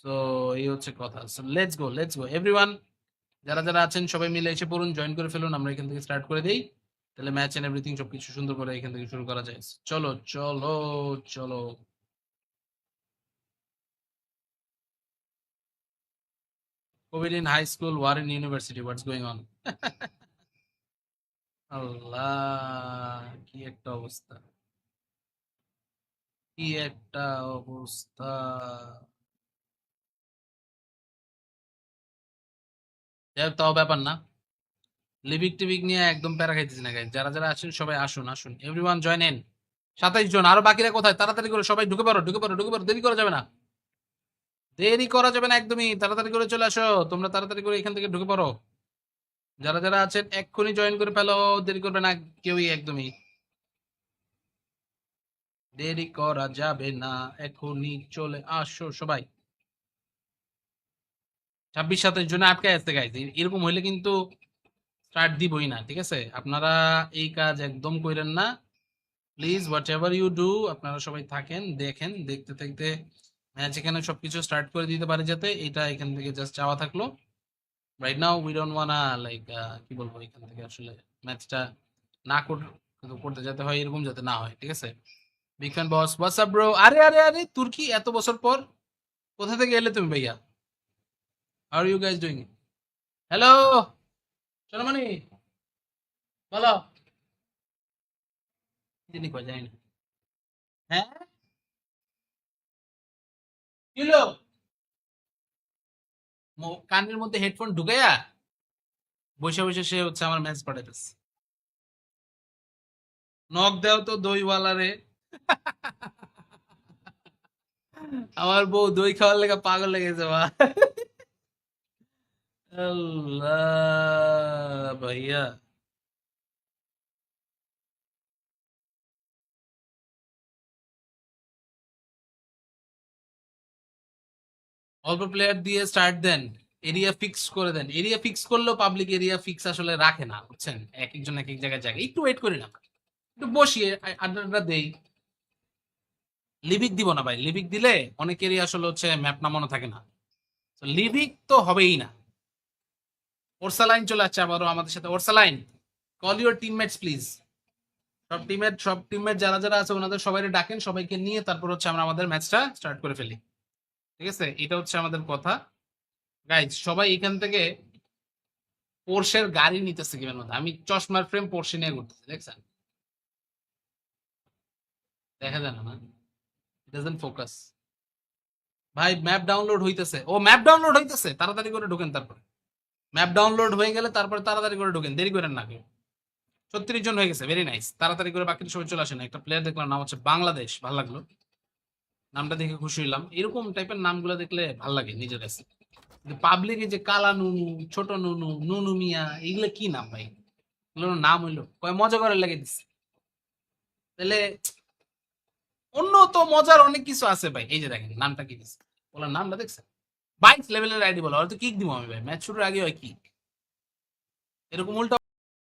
So এই হচ্ছে কথা। So let's go everyone. যারা যারা আছেন সবাই মিলে এসে পড়ুন, জয়েন করে ফেলুন, আমরা এখান থেকে স্টার্ট করে দেই। তাহলে ম্যাচ এন্ড এভরিথিং সবকিছু সুন্দর করে এখান থেকে শুরু করা যায়। চলো চলো চলো। Covid in high school, war in university, what's going on? Allah, কি একটা অবস্থা, কি একটা অবস্থা। যাই হোক, তাও ব্যাপার না। লিভিক টিভিক নিয়ে একদম প্যারা খাইতেছি না গাইজ। যারা যারা আছেন সবাই আসুন আসুন, এভরিওয়ান জয়েন ইন। 27 জন, আরো বাকিরা কোথায়? তাড়াতাড়ি করে সবাই ঢুকে পড়ো, ঢুকে পড়ো, ঢুকে পড়ো, দেরি করা যাবে না। দেরি করা যাবে না একদমই, তাড়াতাড়ি করে চলে আসো তোমরা, তাড়াতাড়ি করে এখান থেকে ঢুকে পড়ো। যারা যারা আছেন এক্ষুনি জয়েন করে ফেলো, দেরি করবে না কেউই একদমই। দেরি করা যাবে না, এখনই চলে আসো সবাই। 26-27 জনে আটকে আসতে গাইজ, এরকম হইলে কিন্তু স্টার্ট দিবই না, ঠিক আছে? আপনারা এই কাজ একদম কইরেন না please. Whatever you do, আপনারা সবাই থাকেন, দেখেন, দেখতে দেখতে ম্যাচ এখানে সবকিছু স্টার্ট করে দিতে পারে, যাতে এটা এখান থেকে জাস্ট চাওয়া থাকলো। Right now we don't wanna like, কি বলবো, এখান থেকে আসলে ম্যাচটা না করতে যেতে হয়, এরকম যাতে না হয়, ঠিক আছে? বিগ ফ্যান বস, হোয়াটস আপ ব্রো? আরে আরে আরে, তুর্কি এত বছর পর কোথা থেকে এলে তুমি ভাইয়া? How are you guys doing? Hello সোনামণি, বলো। কি জানি কয়, জানি না। হ্যাঁ, কি হলো? কানের মধ্যে হেডফোন ঢুকাইয়া বসে বসে সে হচ্ছে আমার ম্যাচ পাঠাইতেছে। নক দেও তো দইওয়ালা রে। আমার বউ দই খাওয়ার লেগে পাগল লেগেছে বা। আল্লাহ ভাইয়া। অল্প প্লেয়ার দিয়ে স্টার্ট দেন, এরিয়া ফিক্স করে দেন। এরিয়া ফিক্স করলেও পাবলিক এরিয়া ফিক্স আসলে রাখে না, বুঝছেন? এক একজন এক এক জায়গায় জায়গায় একটু ওয়েট করি না, একটু বসিয়ে আড্ডা দেই। লিভিক দিব না ভাই, লিভিক দিলে অনেকেরই আসলে হচ্ছে ম্যাপ নামানো থাকে না। তো লিভিক তো হবেই না। ওরসালাইন চলে আসছে আবারও আমাদের সাথে। Orsaline, call your teammates please. সব টিমমেট যারা যারা আছে ওনাদের সবাই ডাকেন, সবাইকে নিয়ে তারপর হচ্ছে আমরা আমাদের ম্যাচটা স্টার্ট করে ফেলি, ঠিক আছে? এটা হচ্ছে আমাদের কথা গাইজ। সবাই এখান থেকে পোর্শের গাড়ি নিতেছে গেমের মধ্যে। আমি চশমার ফ্রেম পোর্শে নিয়ে ঘুরতেছি, দেখছেন? দেখা যায় না, না ডাজন্ট ফোকাস। ভাই ম্যাপ ডাউনলোড হইতেছে, ও ম্যাপ ডাউনলোড হইতেছে, তাড়াতাড়ি করে ঢোকেন। তারপরে ম্যাপ ডাউনলোড হয়ে গেলে তারপরে তাড়াতাড়ি করে ঢোকেন, দেরি করেন না কেউ। 36 জন হয়ে গেছে, ভেরি নাইস। তাড়াতাড়ি করে বাকি সবাই চলে আসেন। একটা প্লেয়ার দেখলাম, নাম হচ্ছে বাংলাদেশ, ভালো লাগলো নামটা দেখে, খুশি হইলাম। এরকম টাইপের নামগুলো দেখলে ভাল লাগে নিজের কাছে। পাবলিকে যে কালা নুনু, ছোট নুনু, নুনু মিয়া, এগুলো কি নাম ভাই? এগুলো নাম হইলো কয় মজা করে লাগে দিচ্ছে। তাহলে অন্য তো মজার অনেক কিছু আছে ভাই। এই যে দেখেন নামটা কি দিচ্ছে, বলার নামটা দেখছেন? 22 লেভেলের আইডি বলা, হয়তো কিক দিব আমি ভাই, ম্যাচ শুরুর আগে হয় কিক। এরকম উল্টা